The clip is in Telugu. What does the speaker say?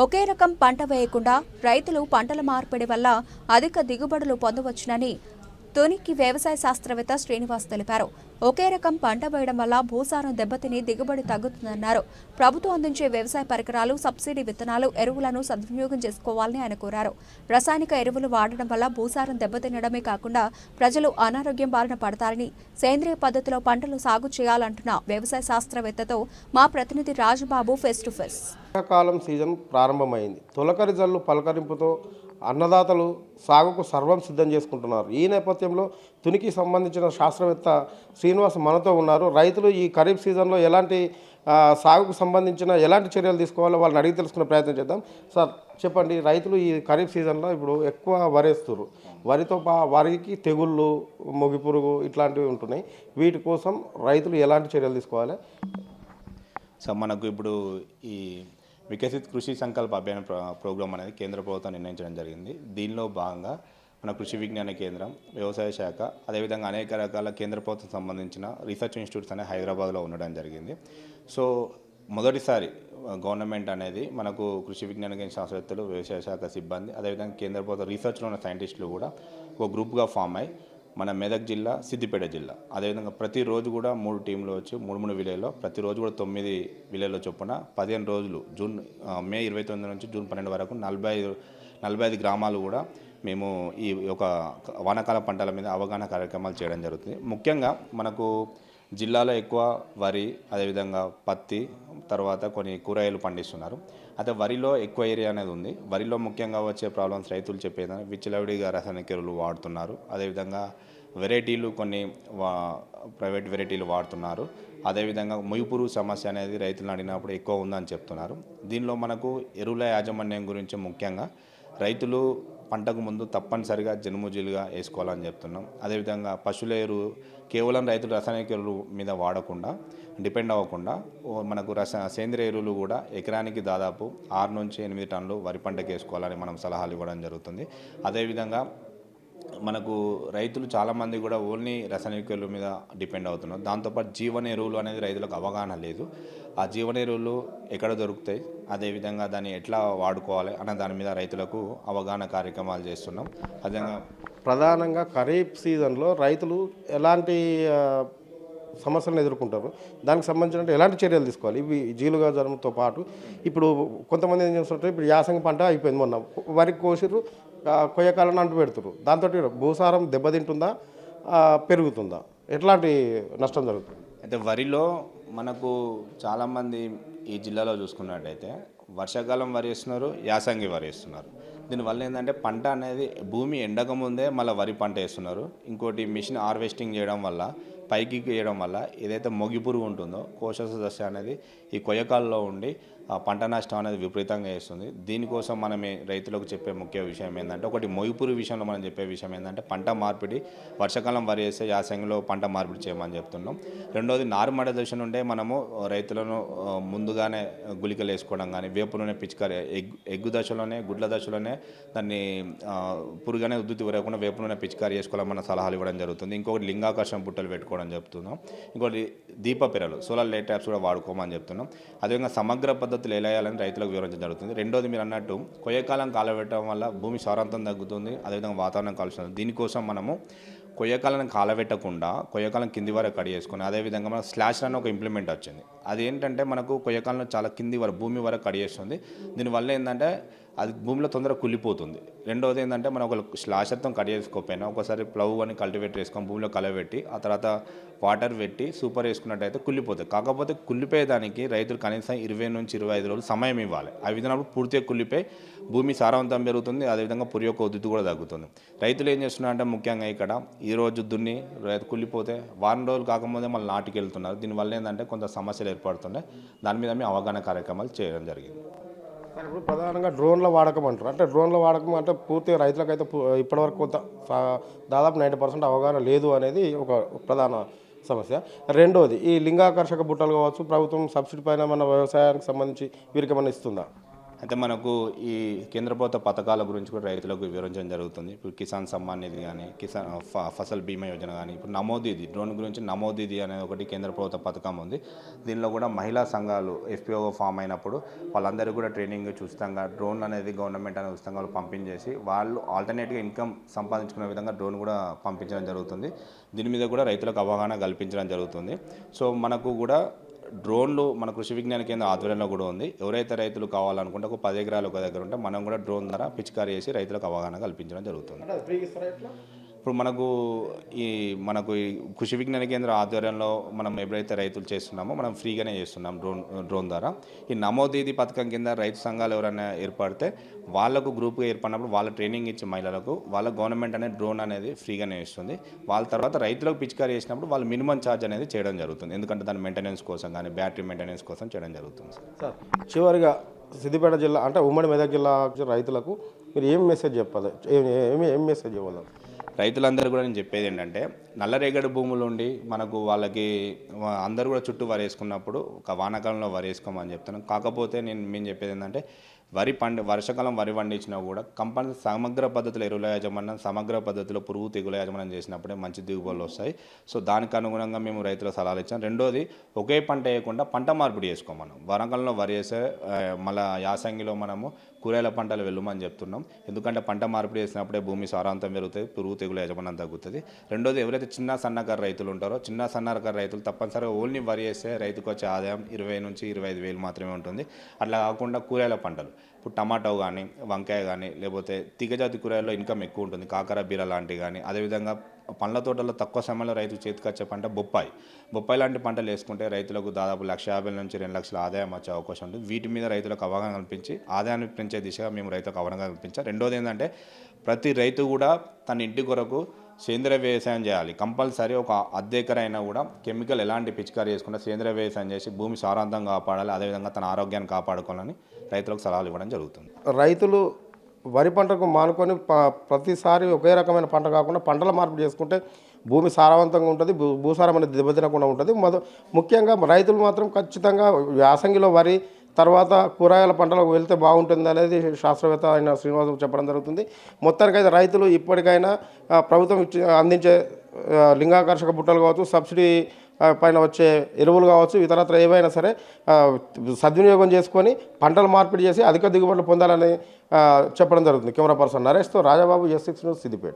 ఒకే రకం పంట వేయకుండా రైతులు పంటల మార్పిడి వల్ల అధిక దిగుబడులు పొందవచ్చునని తునికి వ్యవసాయ శాస్త్రవేత్త శ్రీనివాస్ తెలిపారు. ఒకే రకం పంట వేయడం వల్ల భూసారం దెబ్బతిని దిగుబడి తగ్గుతుందన్నారు. ప్రభుత్వం అందించే వ్యవసాయ పరికరాలు, సబ్సిడీ విత్తనాలు, ఎరువులను సద్వినియోగం చేసుకోవాలని ఆయన కోరారు. రసాయనిక ఎరువులు వాడడం వల్ల భూసారం దెబ్బతినడమే కాకుండా ప్రజలు అనారోగ్యం బారిన పడతారని, సేంద్రియ పద్ధతిలో పంటలు సాగు చేయాలంటున్న వ్యవసాయ శాస్త్రవేత్తతో మా ప్రతినిధి Rajubabu face to face. Column season ప్రారంభమైంది. తొలకరి జల్లు పలకరింపుతో అన్నదాతలు సాగుకు సర్వం సిద్ధం చేసుకుంటున్నారు. ఈ నేపథ్యంలో తునికి సంబంధించిన శాస్త్రవేత్త శ్రీనివాస్ మనతో ఉన్నారు. రైతులు ఈ ఖరీఫ్ సీజన్లో ఎలాంటి సాగుకు సంబంధించిన ఎలాంటి చర్యలు తీసుకోవాలో వాళ్ళని అడిగి తెలుసుకునే ప్రయత్నం చేద్దాం. సార్ చెప్పండి, రైతులు ఈ ఖరీఫ్ సీజన్లో ఇప్పుడు ఎక్కువ వరేస్తున్నారు. వరితో వరికి తెగుళ్ళు, మొగి పురుగు ఇట్లాంటివి ఉంటున్నాయి. వీటి కోసం రైతులు ఎలాంటి చర్యలు తీసుకోవాలి? సో మనకు ఇప్పుడు ఈ వికసిత్ కృషి సంకల్ప అభియాన ప్రోగ్రాం అనేది కేంద్ర ప్రభుత్వం నిర్ణయించడం జరిగింది. దీనిలో భాగంగా మన కృషి విజ్ఞాన కేంద్రం, వ్యవసాయ శాఖ, అదేవిధంగా అనేక రకాల కేంద్ర ప్రభుత్వం సంబంధించిన రీసెర్చ్ ఇన్స్టిట్యూట్స్ అనేవి హైదరాబాద్లో ఉండడం జరిగింది. సో మొదటిసారి గవర్నమెంట్ అనేది మనకు కృషి విజ్ఞాన కేంద్ర శాస్త్రవేత్తలు, వ్యవసాయ శాఖ సిబ్బంది, అదేవిధంగా కేంద్ర ప్రభుత్వ రీసెర్చ్లో ఉన్న సైంటిస్టులు కూడా ఒక గ్రూప్గా ఫామ్ అయ్యి మన మెదక్ జిల్లా, సిద్దిపేట జిల్లా, అదేవిధంగా ప్రతిరోజు కూడా 3 టీంలు వచ్చి 3 విలేజ్లో ప్రతిరోజు కూడా 9 విలేజ్ల చొప్పున 15 రోజులు మే 29 నుంచి జూన్ 12 వరకు 45 గ్రామాలు కూడా మేము ఈ యొక్క వానాకాల పంటల మీద అవగాహన కార్యక్రమాలు చేయడం జరుగుతుంది. ముఖ్యంగా మనకు జిల్లాలో ఎక్కువ వరి, అదేవిధంగా పత్తి, తర్వాత కొన్ని కూరగాయలు పండిస్తున్నారు. అయితే వరిలో ఎక్కువ ఏరియా అనేది ఉంది. వరిలో ముఖ్యంగా వచ్చే ప్రాబ్లమ్స్ రైతులు చెప్పేదని విచ్చలవిడిగా రసాయనిక ఎరువులు వాడుతున్నారు. అదేవిధంగా వెరైటీలు కొన్ని ప్రైవేట్ వెరైటీలు వాడుతున్నారు. అదేవిధంగా మొయ్యి సమస్య అనేది రైతులను అడిగినప్పుడు ఎక్కువ ఉందని చెప్తున్నారు. దీనిలో మనకు ఎరువుల యాజమాన్యం గురించి ముఖ్యంగా రైతులు పంటకు ముందు తప్పనిసరిగా జనుముజీలుగా వేసుకోవాలని చెప్తున్నాం. అదేవిధంగా పశువుల ఎరువు కేవలం రైతులు రసాయనిక ఎరువుల మీద వాడకుండా, డిపెండ్ అవ్వకుండా మనకు సేంద్రియ ఎరువులు కూడా ఎకరానికి దాదాపు 6 నుంచి 8 టన్నులు వరి పంటకు వేసుకోవాలని మనం సలహాలు ఇవ్వడం జరుగుతుంది. అదేవిధంగా మనకు రైతులు చాలామంది కూడా ఓన్లీ రసాయనిక ఎరువుల మీద డిపెండ్ అవుతున్నారు. దాంతోపాటు జీవన ఎరువులు అనేది రైతులకు అవగాహన లేదు. ఆ జీవన ఎరువులు ఎక్కడ దొరుకుతాయి, అదేవిధంగా దాన్ని ఎట్లా వాడుకోవాలి అన్న దాని మీద రైతులకు అవగాహన కార్యక్రమాలు చేస్తున్నాం. అదేవిధంగా ప్రధానంగా ఖరీఫ్ సీజన్లో రైతులు ఎలాంటి సమస్యలను ఎదుర్కొంటారు, దానికి సంబంధించిన ఎలాంటి చర్యలు తీసుకోవాలి? ఇవి జీలుగా జ్వరంతో పాటు ఇప్పుడు కొంతమంది ఏం చేస్తుంటారు, ఇప్పుడు యాసంగి పంట అయిపోయింది, మొన్న వరికి కోసిరు, కొయ్యకాలను అంటు పెడుతురు. దాంతో భూసారం దెబ్బతింటుందా, పెరుగుతుందా, ఎట్లాంటి నష్టం జరుగుతుంది? అయితే వరిలో మనకు చాలామంది ఈ జిల్లాలో చూసుకున్నట్టయితే వర్షాకాలం వరి వేస్తున్నారు, యాసంగి వరి వేస్తున్నారు. దీనివల్ల ఏంటంటే పంట అనేది భూమి ఎండకముందే మళ్ళీ వరి పంట వేస్తున్నారు. ఇంకోటి మిషన్ హార్వెస్టింగ్ చేయడం వల్ల, పైకి వేయడం వల్ల ఏదైతే మొగి పురుగు ఉంటుందో కోశస్థ దశ అనేది ఈ కొయ్యకాల్లో ఉండి ఆ పంట నష్టం అనేది విపరీతంగా వేస్తుంది. దీనికోసం మనం రైతులకు చెప్పే ముఖ్య విషయం ఏంటంటే, ఒకటి మొగి పురుగు విషయంలో మనం చెప్పే విషయం ఏంటంటే పంట మార్పిడి వర్షాకాలం వరి వేస్తే యాసంగిలో పంట మార్పిడి చేయమని చెప్తున్నాం. రెండోది నారుమడి దశ నుండే మనము రైతులను ముందుగానే గుళికలు వేసుకోవడం కానీ, వేపు నూనె పిచికారి ఎగ్గు దశలోనే, గుడ్ల దశలోనే దాన్ని పురుగనే ఉద్ధృతి వరకుండా వేపు నూనె పిచికారి చేసుకోవాలని మన సలహాలు ఇవ్వడం జరుగుతుంది. ఇంకొకటి లింగాకర్షణ బుట్టలు పెట్టుకోవడం చెప్తున్నాం. ఇంకోటి దీపపిరలు, సోలార్ లైట్ ట్యాప్స్ కూడా వాడుకోమని చెప్తున్నాం. అదేవిధంగా సమగ్ర పద్ధతులు ఎలా వేయాలని రైతులకు వివరించడం జరుగుతుంది. రెండోది మీరు అన్నట్టు కొయ్యకాలం కాలబెట్టడం వల్ల భూమి సారాంతం తగ్గుతుంది, అదేవిధంగా వాతావరణం కాలుష్యం. దీనికోసం మనము కొయ్యకాలను కాలబెట్టకుండా కొయ్యకాలం కింది వరకు కడి చేసుకుని, అదేవిధంగా మనకు స్లాష్ అని ఒక ఇంప్లిమెంట్ వచ్చింది. అదేంటంటే మనకు కొయ్యకాలను చాలా కింది వరకు భూమి వరకు కడి చేస్తుంది. దీనివల్ల ఏంటంటే అది భూమిలో తొందరగా కుళ్ళిపోతుంది. రెండవది ఏంటంటే మనం ఒక స్లాషర్తో కట్ చేసుకోకపోయినా ఒకసారి ప్లవ్ అని కల్టివేటర్ వేసుకొని భూమిలో కలబెట్టి ఆ తర్వాత వాటర్ పెట్టి సూపర్ వేసుకున్నట్టయితే కుళ్ళిపోతుంది. కాకపోతే కుళ్ళిపోయేదానికి రైతులు కనీసం 20 నుంచి 25 రోజులు సమయం ఇవ్వాలి. ఆ విధానప్పుడు పూర్తిగా కుళ్ళిపోయి భూమి సారవంతం పెరుగుతుంది, అదేవిధంగా పురి యొక్క ఉద్ధృతి కూడా తగ్గుతుంది. రైతులు ఏం చేస్తున్నారంటే ముఖ్యంగా ఇక్కడ ఈరోజు దున్ని రైతు కుళ్ళిపోతే వారం రోజులు కాకముందే మళ్ళీ నాటికి వెళ్తున్నారు. దీనివల్ల ఏంటంటే కొంత సమస్యలు ఏర్పడుతున్నాయి. దాని మీద మేము అవగాహన కార్యక్రమాలు చేయడం జరిగింది. ఇప్పుడు ప్రధానంగా డ్రోన్ల వాడకం అంటారు. అంటే డ్రోన్ల వాడకం అంటే పూర్తిగా రైతులకైతే ఇప్పటివరకు కొంత దాదాపు 90% అవగాహన లేదు అనేది ఒక ప్రధాన సమస్య. రెండోది ఈ లింగాకర్షక బుట్టలు కావచ్చు, ప్రభుత్వం సబ్సిడీ పైన మన వ్యవసాయానికి సంబంధించి వీరికి ఏమైనా ఇస్తుందా? అయితే మనకు ఈ కేంద్ర ప్రభుత్వ పథకాల గురించి కూడా రైతులకు వివరించడం జరుగుతుంది. ఇప్పుడు కిసాన్ సమ్మాన్ నిధి కానీ, కిసాన్ ఫసల్ బీమా యోజన కానీ, ఇప్పుడు నమోదీది డ్రోన్ గురించి నమోదీది అనేది ఒకటి కేంద్ర ప్రభుత్వ పథకం ఉంది. దీనిలో కూడా మహిళా సంఘాలు ఎఫ్పిఓ ఫామ్ అయినప్పుడు వాళ్ళందరూ కూడా ట్రైనింగ్ ఉచితంగా డ్రోన్ అనేది గవర్నమెంట్ అనేది ఉచితంగా పంపించేసి వాళ్ళు ఆల్టర్నేట్గా ఇన్కమ్ సంపాదించుకునే విధంగా డ్రోన్ కూడా పంపించడం జరుగుతుంది. దీని మీద కూడా రైతులకు అవగాహన కల్పించడం జరుగుతుంది. సో మనకు కూడా డ్రోన్లు మన కృషి విజ్ఞాన కేంద్ర ఆధ్వర్యంలో కూడా ఉంది. ఎవరైతే రైతులు కావాలనుకుంటే ఒక 10 ఎకరాలు ఒక దగ్గర ఉంటే మనం కూడా డ్రోన్ ద్వారా పిచికారీ చేసి రైతులకు అవగాహన కల్పించడం జరుగుతుంది. ఇప్పుడు మనకు ఈ కృషి విజ్ఞాన కేంద్ర ఆధ్వర్యంలో మనం ఎప్పుడైతే రైతులు చేస్తున్నామో మనం ఫ్రీగానే చేస్తున్నాం డ్రోన్ ద్వారా. ఈ నమోదీది పథకం కింద రైతు సంఘాలు ఎవరైనా ఏర్పడితే వాళ్ళకు గ్రూప్గా ఏర్పడినప్పుడు వాళ్ళ ట్రైనింగ్ ఇచ్చే మహిళలకు వాళ్ళ గవర్నమెంట్ అనేది డ్రోన్ అనేది ఫ్రీగానే ఇస్తుంది. వాళ్ళ తర్వాత రైతులకు పిచికారీ చేసినప్పుడు వాళ్ళు మినిమం ఛార్జ్ అనేది చేయడం జరుగుతుంది. ఎందుకంటే దాని మెయింటెనెన్స్ కోసం కానీ బ్యాటరీ మెయింటెనెన్స్ కోసం చేయడం జరుగుతుంది. సార్ చివరిగా సిద్దిపేట జిల్లా అంటే ఉమ్మడి మెదక్ జిల్లా రైతులకు మీరు ఏం మెసేజ్ చెప్పాలి, ఏం మెసేజ్ ఇవ్వాలి? రైతులందరూ కూడా నేను చెప్పేది ఏంటంటే నల్లరేగడి భూములు ఉండి మనకు వాళ్ళకి అందరూ కూడా చుట్టూ వరి వేసుకున్నప్పుడు ఒక వానాకాలంలో వరి వేసుకోమని చెప్తున్నాను. కాకపోతే మేము చెప్పేది ఏంటంటే వర్షాకాలం వరి పండించినా కూడా కంపల్సరీ సమగ్ర పద్ధతిలో ఎరువుల యాజమాన్యం, సమగ్ర పద్ధతిలో పురుగు తెగుల యాజమాన్యం చేసినప్పుడే మంచి దిగుబడులు వస్తాయి. సో దానికి అనుగుణంగా మేము రైతులకు సలహాలు ఇచ్చాం. రెండోది ఒకే పంట వేయకుండా పంట మార్పిడి చేసుకోమన్నాం. వానాకాలంలో వరి వేసే మళ్ళీ యాసంగిలో మనము కూరగాయల పంటలు వెళ్ళమని చెప్తున్నాం. ఎందుకంటే పంట మార్పిడి చేసినప్పుడే భూమి సారాంతం పెరుగుతుంది, పురుగు తెగుల యాజమాన్యం తగ్గుతుంది. రెండోది ఎవరైతే చిన్న సన్నకారు రైతులు ఉంటారో చిన్న సన్నకారు రైతులు తప్పనిసరిగా ఓన్లీ వరి వేస్తే రైతుకు వచ్చే ఆదాయం 20 నుంచి 25 వేలు మాత్రమే ఉంటుంది. అట్లా కాకుండా కూరగాయల పంటలు ఇప్పుడు టమాటో కానీ, వంకాయ కానీ, లేకపోతే తీగజాతి కూరగాయల్లో ఇన్కమ్ ఎక్కువ ఉంటుంది. కాకర బీర లాంటివి కానీ, అదేవిధంగా పండ్ల తోటల్లో తక్కువ సమయంలో రైతు చేతికి వచ్చే పంట బొప్పాయి లాంటి పంటలు వేసుకుంటే రైతులకు దాదాపు 1,50,000 నుంచి 2 లక్షల ఆదాయం వచ్చే అవకాశం ఉంటుంది. వీటి మీద రైతులకు అవగాహన కల్పించి ఆదాయాన్ని పెంచే దిశగా మేము రైతులకు అవగాహన కల్పించాం. రెండోది ఏంటంటే ప్రతి రైతు కూడా తన ఇంటి కొరకు సేంద్రియ వ్యవసాయం చేయాలి. కంపల్సరీ ఒక అద్దె ఎకరైనా కూడా కెమికల్ ఎలాంటి పిచికారీ చేసుకుంటే సేంద్రియ వ్యవసాయం చేసి భూమి సారాంతం కాపాడాలి, అదేవిధంగా తన ఆరోగ్యాన్ని కాపాడుకోవాలని రైతులకు సలహాలు ఇవ్వడం జరుగుతుంది. రైతులు వరి పంటకు మానుకొని ప్రతిసారి ఒకే రకమైన పంట కాకుండా పంటల మార్పిడి చేసుకుంటే భూమి సారవంతంగా ఉంటుంది, భూసారం అనేది దెబ్బతినకుండా ఉంటుంది. ముఖ్యంగా రైతులు మాత్రం ఖచ్చితంగా యాసంగిలో వరి తర్వాత కూరగాయల పంటలకు వెళ్తే బాగుంటుంది అనేది శాస్త్రవేత్త అయిన శ్రీనివాస్ చెప్పడం జరుగుతుంది. మొత్తానికైతే రైతులు ఇప్పటికైనా ప్రభుత్వం అందించే లింగాకర్షక బుట్టలు కావచ్చు, సబ్సిడీ పైన వచ్చే ఎరువులు కావచ్చు, ఇతరత్ర ఏవైనా సరే సద్వినియోగం చేసుకొని పంటలు మార్పిడి చేసి అధిక దిగుబడులు పొందాలని చెప్పడం జరుగుతుంది. కెమెరా పర్సన్ నరేష్తో రాజాబాబు, S6 న్యూస్, సిద్దిపేట.